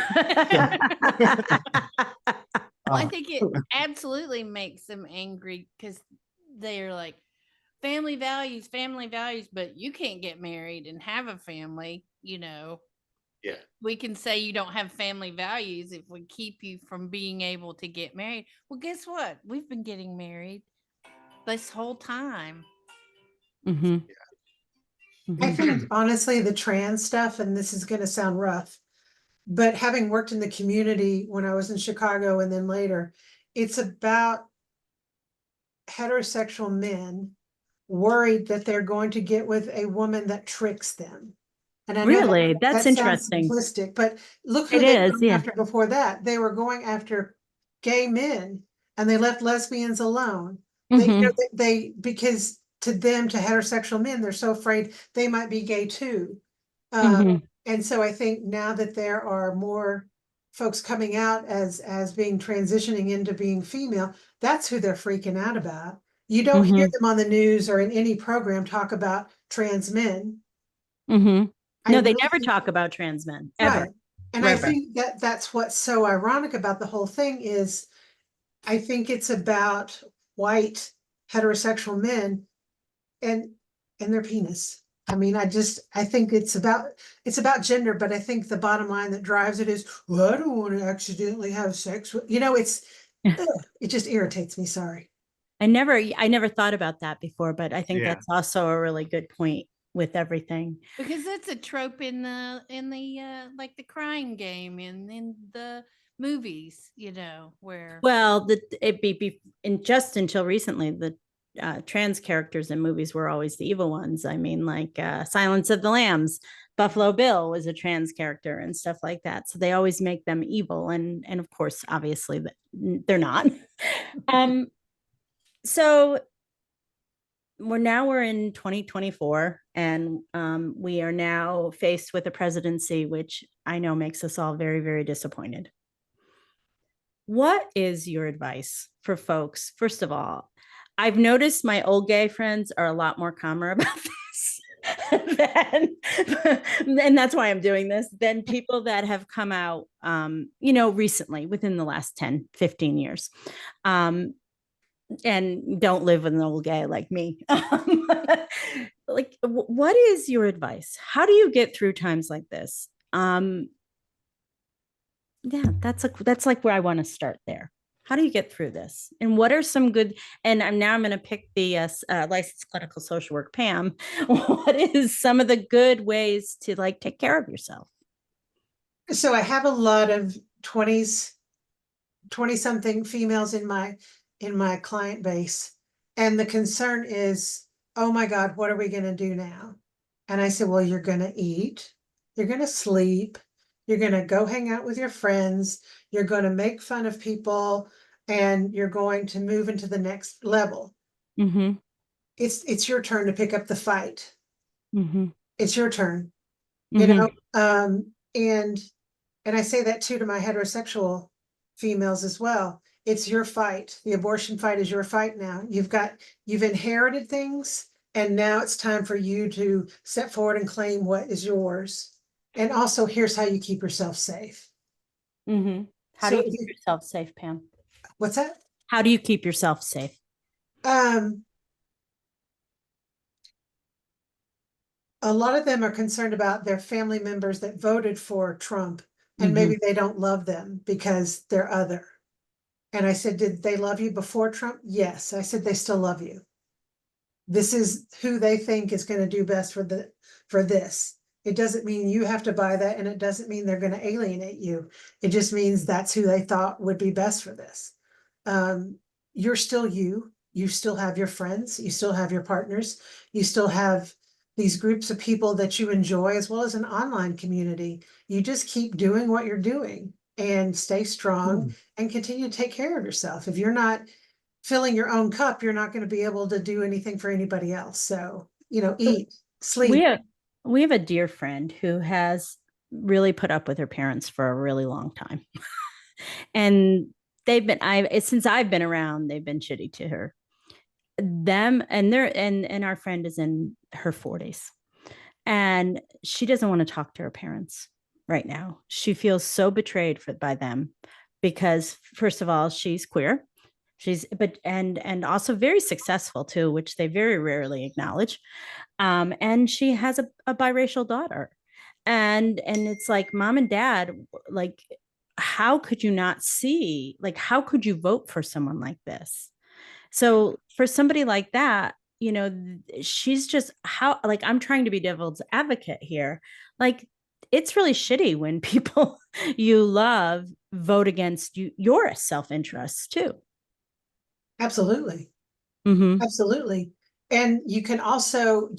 I think it absolutely makes them angry because they're like, family values, but you can't get married and have a family, you know. Yeah. We can say you don't have family values if we keep you from being able to get married. Well, guess what? We've been getting married this whole time. I think honestly, the trans stuff, and this is going to sound rough, but having worked in the community when I was in Chicago and then later, it's about heterosexual men worried that they're going to get with a woman that tricks them. And I know Really? That's that sounds interesting. simplistic, but look who It they were is, going yeah. after before that. They were going after gay men, and they left lesbians alone. They, you know, they because to them, to heterosexual men, they're so afraid they might be gay too. And so I think now that there are more folks coming out as being transitioning into being female, that's who they're freaking out about. You don't hear them on the news or in any program talk about trans men. No, they never talk about trans men ever. Right. And I think that that's what's so ironic about the whole thing is I think it's about white heterosexual men and their penis. I mean, I think it's about gender, but I think the bottom line that drives it is, well, I don't want to accidentally have sex with, you know, it just irritates me. Sorry. I never thought about that before, but I think Yeah. that's also a really good point with everything. Because it's a trope in the like the crying game and in the movies, you know, where Well, just until recently, the trans characters in movies were always the evil ones. I mean, like Silence of the Lambs, Buffalo Bill was a trans character and stuff like that. So they always make them evil, and of course, obviously, they're not. So we're in 2024, and we are now faced with a presidency, which I know makes us all very, very disappointed. What is your advice for folks? First of all, I've noticed my old gay friends are a lot more calmer about this and that's why I'm doing this, than people that have come out, you know, recently within the last 10, 15 years. And don't live with an old gay like me. Like, what is your advice? How do you get through times like this? Yeah, that's like where I want to start there. How do you get through this? And what are some good, and I'm going to pick the licensed clinical social work, Pam. What is some of the good ways to like take care of yourself? So I have a lot of 20-something females in my client base. And the concern is, oh my God, what are we going to do now? And I said, well, you're going to eat, you're going to sleep, you're going to go hang out with your friends, you're going to make fun of people, and you're going to move into the next level. It's your turn to pick up the fight. It's your turn, you know? And I say that too to my heterosexual females as well. It's your fight. The abortion fight is your fight now. You've inherited things, and now it's time for you to step forward and claim what is yours. And also, here's how you keep yourself safe. How do you keep yourself safe, Pam? What's that? How do you keep yourself safe? A lot of them are concerned about their family members that voted for Trump, and maybe they don't love them because they're other. And I said, did they love you before Trump? Yes. I said, they still love you. This is who they think is going to do best for this. It doesn't mean you have to buy that, and it doesn't mean they're going to alienate you. It just means that's who they thought would be best for this. You're still you. You still have your friends. You still have your partners. You still have these groups of people that you enjoy, as well as an online community. You just keep doing what you're doing and stay strong and continue to take care of yourself. If you're not filling your own cup, you're not going to be able to do anything for anybody else. So, you know, eat, sleep. We have a dear friend who has really put up with her parents for a really long time. And since I've been around, they've been shitty to her. Them and our friend is in her 40s, and she doesn't want to talk to her parents right now. She feels so betrayed by them because, first of all, she's queer. And also very successful too, which they very rarely acknowledge. And she has a biracial daughter. And it's like, mom and dad, like, how could you not see, like, how could you vote for someone like this? So for somebody like that, she's just like, I'm trying to be devil's advocate here. Like, it's really shitty when people you love vote against your self-interest too. Absolutely. Mm-hmm. Absolutely. And you can also,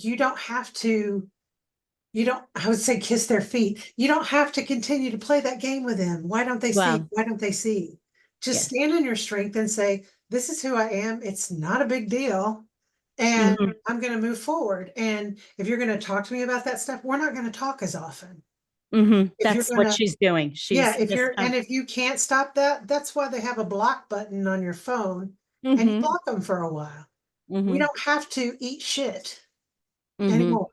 I would say kiss their feet. You don't have to continue to play that game with them. Why don't they see? Well, Why don't they see? Just yes. stand in your strength and say, this is who I am. It's not a big deal. And I'm going to move forward. And if you're going to talk to me about that stuff, we're not going to talk as often. That's what she's doing. If you can't stop that, that's why they have a block button on your phone and you block them for a while. We don't have to eat shit anymore.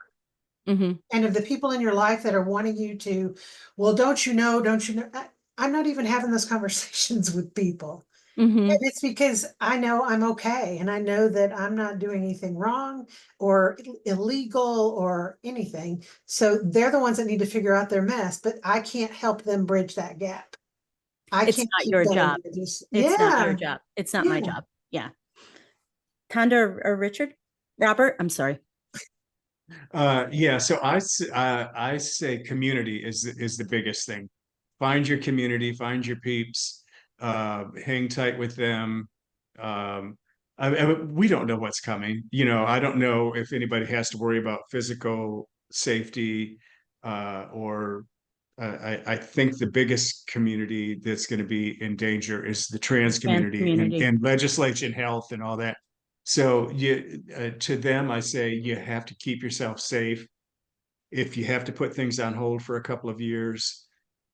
And if the people in your life that are wanting you to, well, don't you know, I'm not even having those conversations with people. And it's because I know I'm okay. And I know that I'm not doing anything wrong or illegal or anything. So they're the ones that need to figure out their mess, but I can't help them bridge that gap. It's not your job. It's not your job. It's not my job. Yeah. Tonda or Richard? Robert, I'm sorry. So I say community is the biggest thing. Find your community, find your peeps, hang tight with them. We don't know what's coming. I don't know if anybody has to worry about physical safety, or I think the biggest community that's going to be in danger is the trans community, and legislation, health, and all that. So to them, I say you have to keep yourself safe. If you have to put things on hold for a couple of years,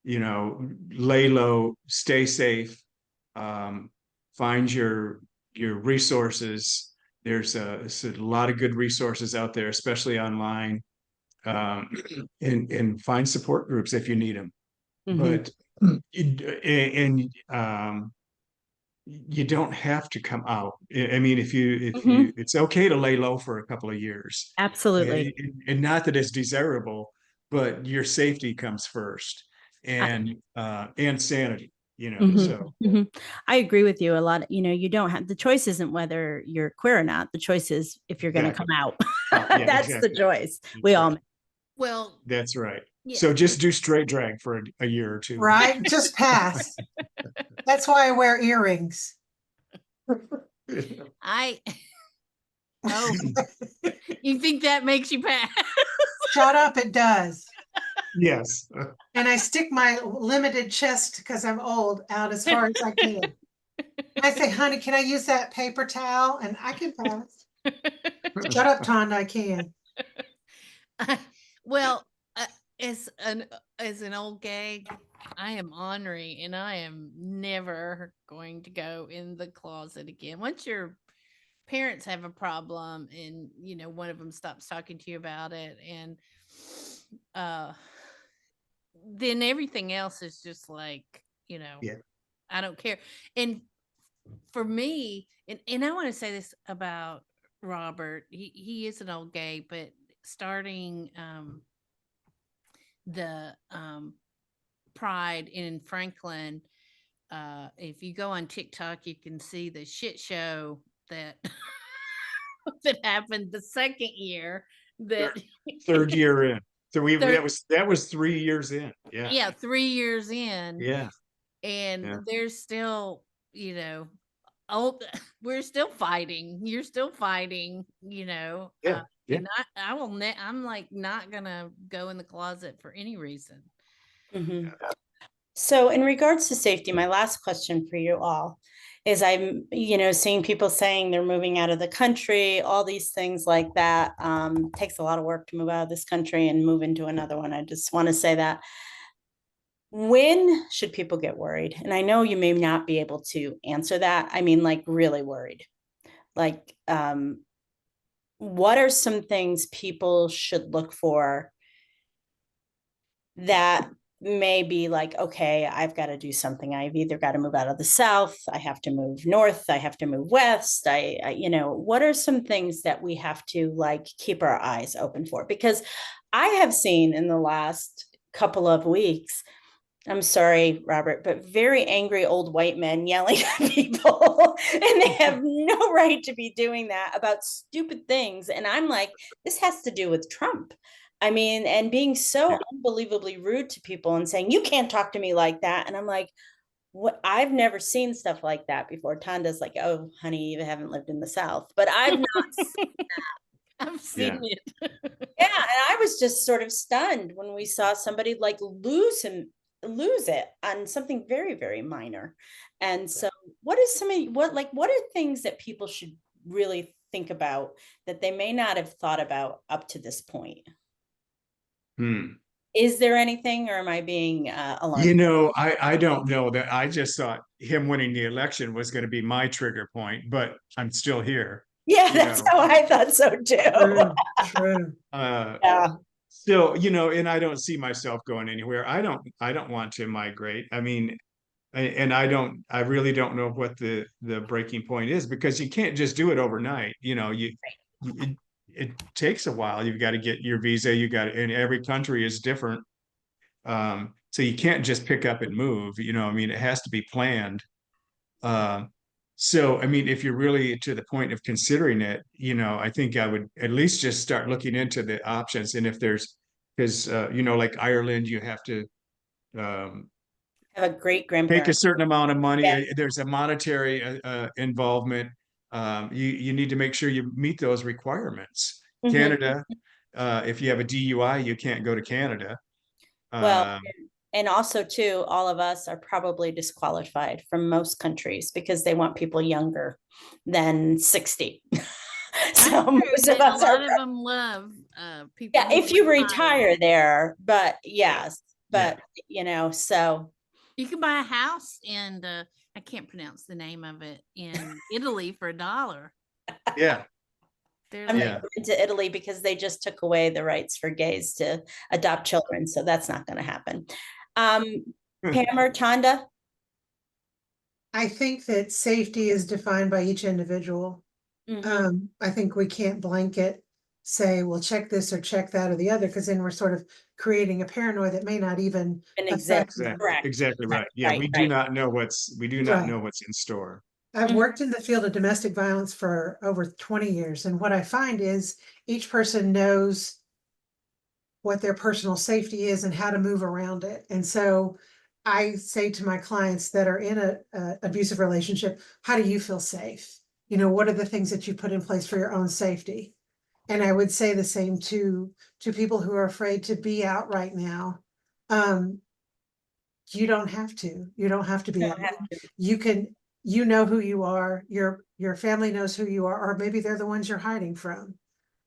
lay low, stay safe, find your resources. There's a lot of good resources out there, especially online, and find support groups if you need them. But you don't have to come out. I mean, if you, it's okay to lay low for a couple of years. Absolutely. And not that it's desirable, but your safety comes first, and sanity, so. I agree with you a lot. You don't have, the choice isn't whether you're queer or not. The choice is if you're going to come out. That's exactly the choice. We all. Well, that's right. Yeah. So just do straight drag for a year or two. Right? Just pass. That's why I wear earrings. You think that makes you pass? Shut up, it does. Yes. And I stick my limited chest, because I'm old, out as far as I can. I say, honey, can I use that paper towel? And I can pass. Shut up, Tonda, I can. Well, as an old gay, I am ornery, and I am never going to go in the closet again. Once your parents have a problem, and one of them stops talking to you about it, and then everything else is just like, I don't care. And for me, and I want to say this about Robert, he is an old gay, but starting the Pride in Franklin, if you go on TikTok, you can see the shit show that that happened the second year, that third year in. So that was 3 years in. Yeah, 3 years in. Yeah. And there's still, we're still fighting. You're still fighting, Yeah. And I'm like not gonna go in the closet for any reason. So in regards to safety, my last question for you all is, I'm, seeing people saying they're moving out of the country, all these things like that. Takes a lot of work to move out of this country and move into another one. I just want to say that when should people get worried? And I know you may not be able to answer that. I mean, like really worried. Like, what are some things people should look for that may be like, okay, I've got to do something. I've either got to move out of the South, I have to move north, I have to move west. What are some things that we have to like keep our eyes open for? Because I have seen in the last couple of weeks, I'm sorry, Robert, but very angry old white men yelling at people. And they have no right to be doing that about stupid things. And I'm like, this has to do with Trump. I mean, and being so unbelievably rude to people and saying, you can't talk to me like that. And I'm like, what? I've never seen stuff like that before. Tonda's like, oh, honey, you haven't lived in the South. But I've not seen that. I've seen it. Yeah. And I was just sort of stunned when we saw somebody like lose it on something very, very minor. And so what are things that people should really think about that they may not have thought about up to this point? Is there anything, or am I being alarmed? I don't know. That I just thought him winning the election was going to be my trigger point, but I'm still here. Yeah, that's how I thought so too. True. Yeah. Still, and I don't see myself going anywhere. I don't want to migrate. I mean, and I really don't know what the breaking point is, because you can't just do it overnight. It takes a while. You've got to get your visa. And every country is different. So you can't just pick up and move, I mean, it has to be planned. So, I mean, if you're really to the point of considering it, I think I would at least just start looking into the options. And if because, like Ireland, you have to have a great take a grandparent. certain amount of money. Yeah. There's a monetary involvement. You need to make sure you meet those requirements. Canada, if you have a DUI, you can't go to Canada. Well, and also too, all of us are probably disqualified from most countries because they want people younger than 60. So most of us a lot of them love people. Yeah, if you retire there, but yes, but so you can buy a house in I can't pronounce the name of it, in Italy for $1. Yeah. I'm not going to Italy because they just took away the rights for gays to adopt children. So that's not going to happen. Pam or Tonda? I think that safety is defined by each individual. I think we can't blanket say, well, check this or check that or the other, because then we're sort of creating a paranoia that may not even affect. Exactly right. Yeah, we do not know what's in store. I've worked in the field of domestic violence for over 20 years. And what I find is each person knows what their personal safety is and how to move around it. And so I say to my clients that are in a abusive relationship, how do you feel safe? What are the things that you put in place for your own safety? And I would say the same to people who are afraid to be out right now. You don't have to. You don't have to be out. You can. You know who you are, your family knows who you are, or maybe they're the ones you're hiding from.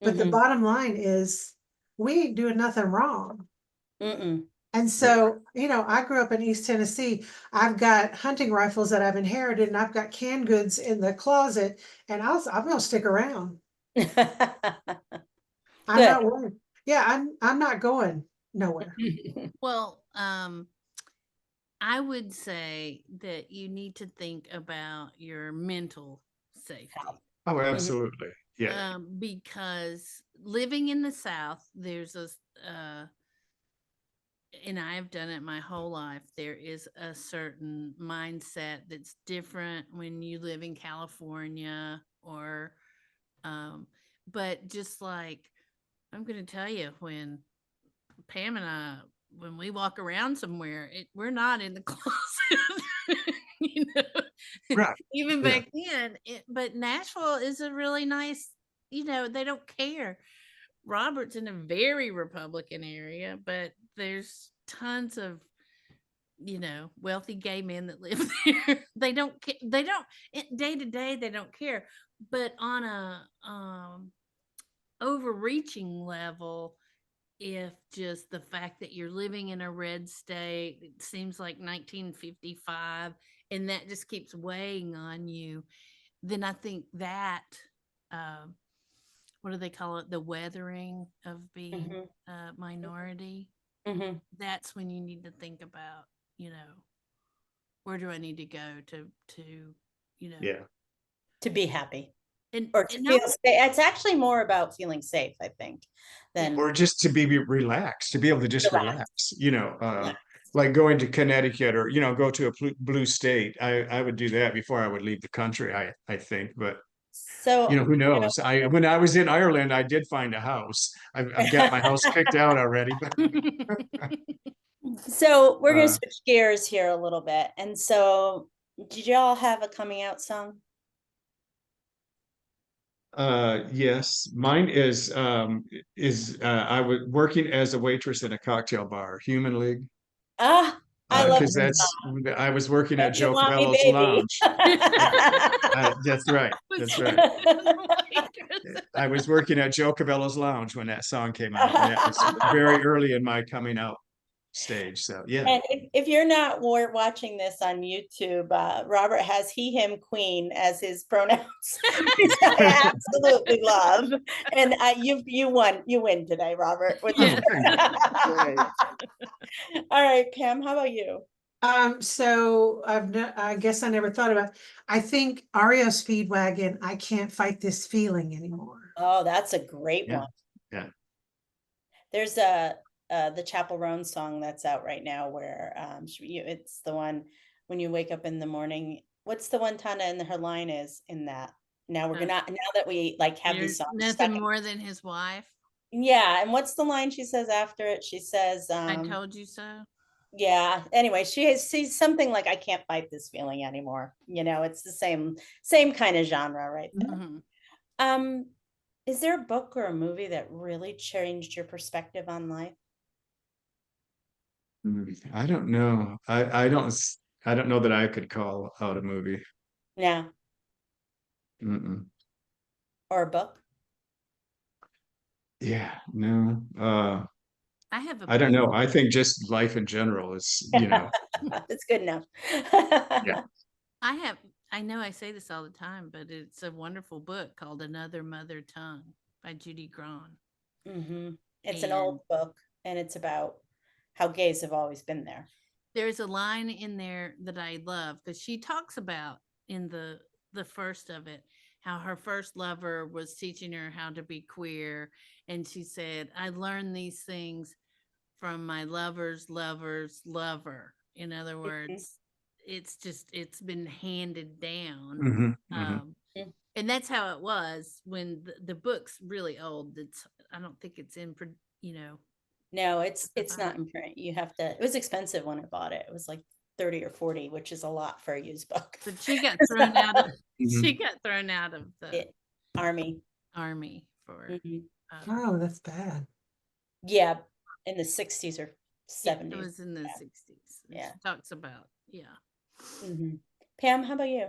But the bottom line is we ain't doing nothing wrong. And so, I grew up in East Tennessee. I've got hunting rifles that I've inherited, and I've got canned goods in the closet, and I'm gonna stick around. I'm not worried. Yeah, I'm not going nowhere. Well, I would say that you need to think about your mental safety. Oh, absolutely. Yeah. Because living in the South, there's and I've done it my whole life, there is a certain mindset that's different when you live in California or, but just like, I'm going to tell you, when Pam and I, when we walk around somewhere, we're not in the closet, Right. Even back then. But Nashville is a really nice, they don't care. Robert's in a very Republican area, but there's tons of, wealthy gay men that live there. They don't day to day, they don't care. But on a overreaching level, if just the fact that you're living in a red state, it seems like 1955, and that just keeps weighing on you, then I think that, um, what do they call it? The weathering of being a minority. That's when you need to think about, where do I need to go to, Yeah. To be happy. and, Or to and feel not, safe. It's actually more about feeling safe, I think, than Or just to be relaxed, to be able to just relaxed. relax, like going to Connecticut or, go to a blue state. I would do that before I would leave the country, I think, but So, who knows? When I was in Ireland, I did find a house. I've got my house picked out already, but so we're going to uh, switch gears here a little bit. And so, did y'all have a coming out song? yes, mine is I was working as a waitress in a cocktail bar, Human League. Ah, I love Because this I was working song. at You Joe want me, Cabello's baby? Lounge. That's right. That's right. I was working at Joe Cabello's Lounge when that song came out. And that was very early in my coming out stage. So yeah. And if you're not watching this on YouTube, Robert has he, him, queen as his pronouns, which I absolutely love. And you win today, Robert. Yes. All right, Pam, how about you? So I guess I never thought about, I think REO Speedwagon, I Can't Fight This Feeling Anymore. Oh, that's a great Yeah. one. Yeah. There's the Chapel Roan song that's out right now where it's the one when you wake up in the morning. What's the one Tana and her line is in that? Now now that we like have these songs. Nothing more than his wife. Yeah, and what's the line she says after it? She says, I told you so. Yeah. Anyway, sees something like I can't fight this feeling anymore. It's the same kind of genre right there. Mm-hmm. Is there a book or a movie that really changed your perspective on life? I don't know. I don't know that I could call out a movie. Yeah. Mm-mm. Or a book? Yeah, no. I have I don't know. I think just life in general is, It's good enough. yeah. I know I say this all the time, but it's a wonderful book called Another Mother Tongue by Judy Grahn. It's an old book, and it's about how gays have always been there. There's a line in there that I love because she talks about in the first of it how her first lover was teaching her how to be queer, and she said, "I learned these things from my lover's lover's lover." In other words, it's been handed down. And that's how it was when the book's really old. I don't think it's in, No, it's not in print. You have to. It was expensive when I bought it. It was like 30 or 40, which is a lot for a used book. But she got thrown out of she got thrown out of the army for. Oh, that's bad. Yeah, in the 60s or 70s. It was in the 60s. Yeah, she talks about Pam, how about you?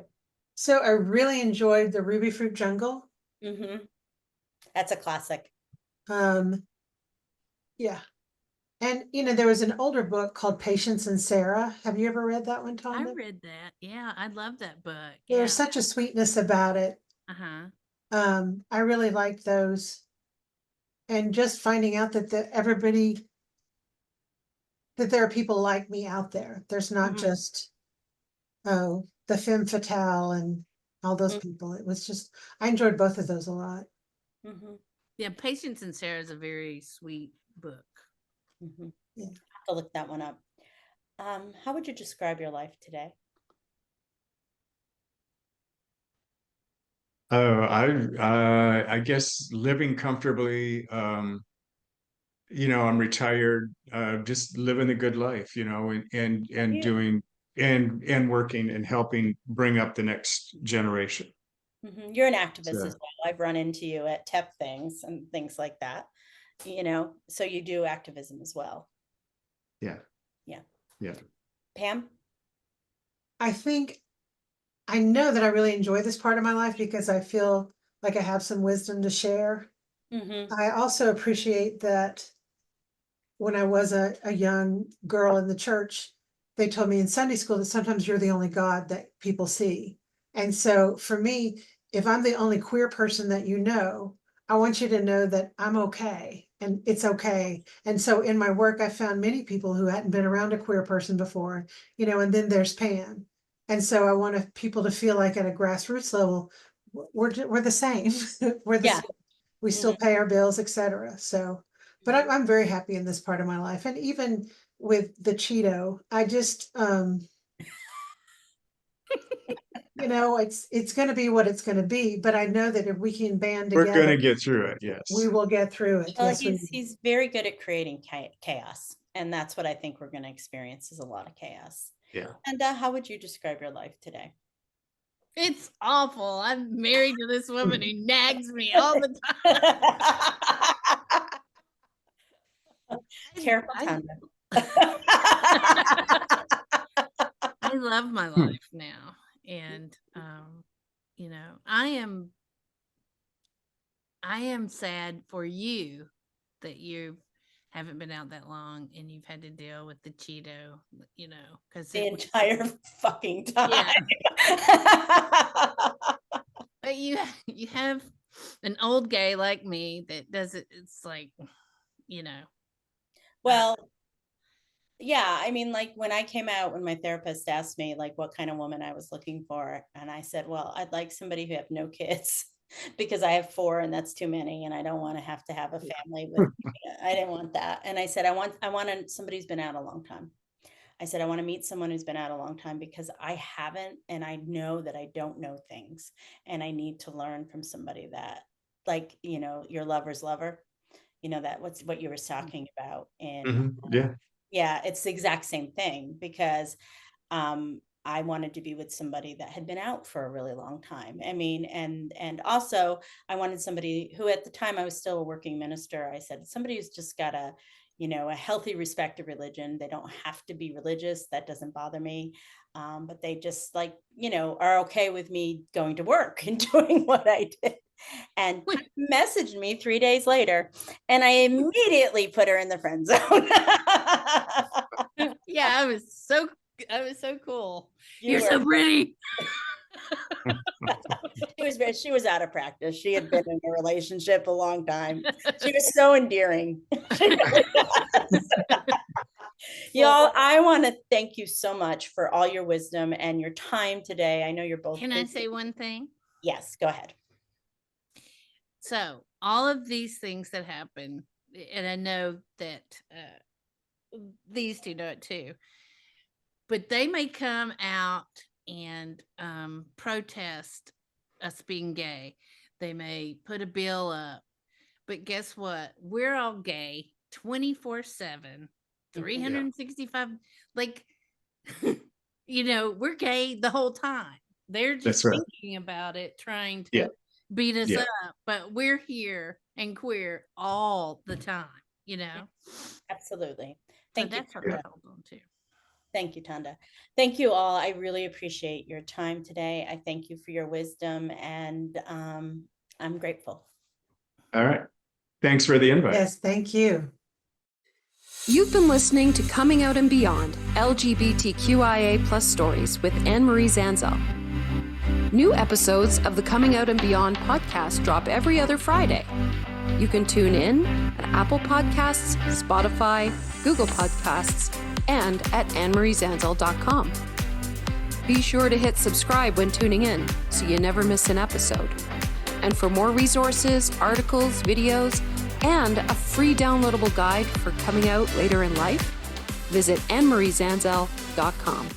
So I really enjoyed the Ruby Fruit Jungle. That's a classic. Yeah. And there was an older book called Patience and Sarah. Have you ever read that one, Tonda? I read that. Yeah, I love that book. There's such a sweetness about it. I really liked those. And just finding out that that there are people like me out there. There's not just the femme fatale and all those people. It was just, I enjoyed both of those a lot. Yeah, Patience and Sarah is a very sweet book. Yeah, I have to look that one up. How would you describe your life today? Oh, I guess living comfortably. I'm retired, just living a good life, and doing and working and helping bring up the next generation. You're an activist as well. I've run into you at TEP things and things like that, so you do activism as well. Yeah. Pam? I know that I really enjoy this part of my life because I feel like I have some wisdom to share. I also appreciate that when I was a young girl in the church, they told me in Sunday school that sometimes you're the only God that people see. And so for me, if I'm the only queer person that you know, I want you to know that I'm okay and it's okay. And so in my work, I found many people who hadn't been around a queer person before, and then there's Pam. And so I want people to feel like at a grassroots level, we're the same. We're the same. We still pay our bills, etc. So, but I'm very happy in this part of my life. And even with the Cheeto, I just, it's going to be what it's going to be. But I know that if we can band We're together, going to get through it. Yes. we will get through it. Well, Yes, he's very good at creating chaos. And that's what I think we're going to experience, is a lot of chaos. Yeah. And how would you describe your life today? It's awful. I'm married to this woman who nags me all the time. Careful, Tonda. I love my life now. And, I am sad for you that you haven't been out that long and you've had to deal with the Cheeto, because the entire fucking time. Yeah. But you have an old gay like me that does it. It's like, Well, yeah, I mean, like when I came out, when my therapist asked me like what kind of woman I was looking for, and I said, well, I'd like somebody who have no kids because I have 4 and that's too many, and I don't want to have a family with. I didn't want that, and I said I wanted somebody who's been out a long time. I said I want to meet someone who's been out a long time because I haven't, and I know that I don't know things, and I need to learn from somebody that, like, your lover's lover, that what you were talking about, and yeah, it's the exact same thing, because I wanted to be with somebody that had been out for a really long time. I mean, and also I wanted somebody who, at the time I was still a working minister, I said somebody who's just got a healthy respect of religion. They don't have to be religious. That doesn't bother me. But they just are okay with me going to work and doing what I did. And messaged me 3 days later, and I immediately put her in the friend zone. Yeah, I was so cool. You're so pretty. She was out of practice. She had been in a relationship a long time. She was so endearing. Y'all, I want to thank you so much for all your wisdom and your time today. I know you're both. Can I say one thing? Yes, go ahead. So all of these things that happen, and I know that these two know it too, but they may come out and protest us being gay. They may put a bill up, but guess what? We're all gay 24/7, 365. Like, we're gay the whole time. They're just thinking about it, trying to beat us up, but we're here and queer all the time, Absolutely. Thank you. That's what I hold on to. Thank you, Tonda. Thank you all. I really appreciate your time today. I thank you for your wisdom, and I'm grateful. All right. Thanks for the invite. Yes, thank you. You've been listening to Coming Out and Beyond, LGBTQIA+ Stories with Anne-Marie Zanzal. New episodes of the Coming Out and Beyond podcast drop every other Friday. You can tune in at Apple Podcasts, Spotify, Google Podcasts, and at annemariezanzal.com. Be sure to hit subscribe when tuning in so you never miss an episode. And for more resources, articles, videos, and a free downloadable guide for coming out later in life, visit annemariezanzal.com.